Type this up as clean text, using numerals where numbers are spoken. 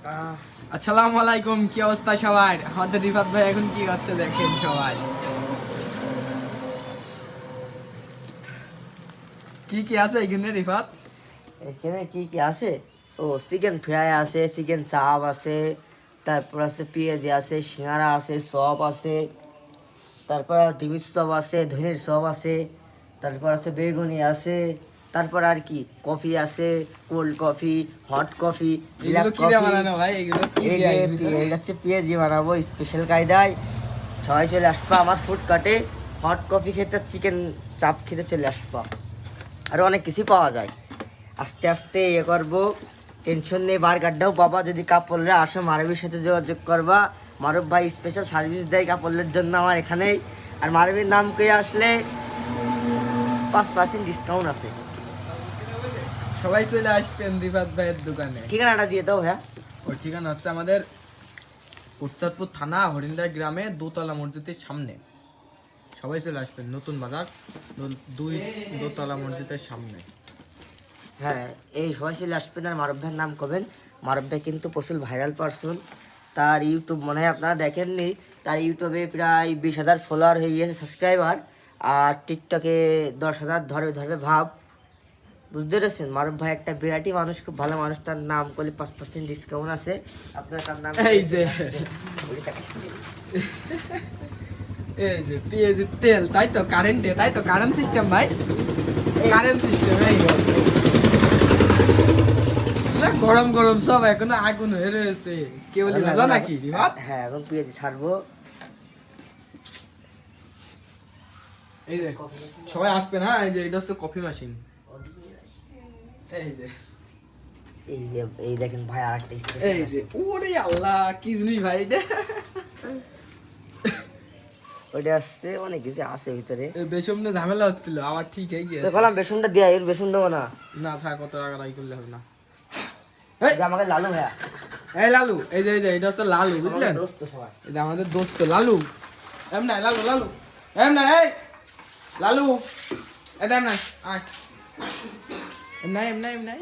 আসসালামু আলাইকুম, কি অবস্থা সবাই? আমাদের রিফাত ভাই এখন কি করছে দেখেন সবাই। কি কি আছে এখানে রিফাত? এখানে কি কি আছে? ও চিকেন ফ্রাই আছে, চিকেন চাপ আছে, তারপর আছে পেঁয়াজি আছে, সিঙ্গারা আছে, চপ আছে, তারপর ডিমের চপ আছে, ধনের চপ আছে, তারপর আছে বেগুনি আছে, তারপর আর কি কফি আছে, cold coffee, hot coffee, black এগুলো কি দিয়ে কফি। বানানো ভাই? এগুলো কি এই দিয়ে যে এর ভিতরে? এটা হচ্ছে পেঁয়াজি বানাবো স্পেশাল কায়দায়। সবাই চলে আসবা আমার ফুড কাটে, হট কফি খেতে, চিকেন চাপ খেতে চলে আসবা। আরও অনেক কিছু পাওয়া যায়। আস্তে আস্তে ইয়ে করবো, টেনশন নেই। বার্গারটাও পাবা। যদি কাপড়রা আসো মারবির সাথে যোগাযোগ করবা। মারব ভাই স্পেশাল সার্ভিস দেয় কাপড়ের জন্য আমার এখানেই। আর মারবির নাম কে আসলে 5% ডিসকাউন্ট আছে। সবাই চলে আসবেন রিফাত ভাইয়ের দোকানে। ঠিকানাটা দিয়ে দাও হ্যাঁ। ওর ঠিকানা হচ্ছে আমাদের উত্তরপুর থানা হরিন্দা গ্রামে দোতলা মসজিদের সামনে। সবাই চলে আসবেন, নতুন বাজার 2 দোতলা মসজিদের সামনে। হ্যাঁ, এই সবাই চলে আসবেন। আর মারব ভাইয়ের নাম করবেন। মারব ভাই কিন্তু প্রচুর ভাইরাল পারসন। তার ইউটিউব মনে হয় আপনারা দেখেননি। তার ইউটিউবে প্রায় 20,000 ফলোয়ার হয়ে গিয়েছে, সাবস্ক্রাইবার। আর টিকটকে 10,000 ধরবে ভাব। বুঝতে পেরেছেন? মারুফ ভাই একটা বিরাটি মানুষ, খুব ভালো মানুষ। তার নাম করলে 5% ডিসকাউন্ট আছে। আপনার তার নাম এই যে এই যে পেঁয়াজের তেল, তাই তো কারেন্টে, তাই তো কারেন্ট সিস্টেম ভাই, কারেন্ট সিস্টেম। এই গরম গরম সব এখনো আগুন হয়ে রয়েছে। কে বলি ভালো নাকি রিফাত? হ্যাঁ, এখন পেঁয়াজি ছাড়বো। এই যে সবাই আসবে না। এই যে এটা হচ্ছে কফি মেশিন। এই যে এই দেখেন ভাই, আর একটা এই যে ওরে আল্লাহ, কি জিনিস ভাই এটা? ওইটা আসছে, অনেক কিছু আছে ভিতরে। বেসম না ঝামেলা হচ্ছিল, আবার ঠিক হয়ে গিয়ে তো বললাম বেসনটা দিয়া, এর বেসন দেবো না। না থাক, কত টাকা রাই করলে হবে না। যে আমাকে লালু ভাইয়া, এই লালু, এই যে এটা হচ্ছে লালু, বুঝলেন? দোস্ত সবাই। এটা আমাদের দোস্ত লালু। এম নাই লালু, লালু এম নাই, এই লালু এটা এম নাই, আয় এম নাই, এম নাই, এম নাই।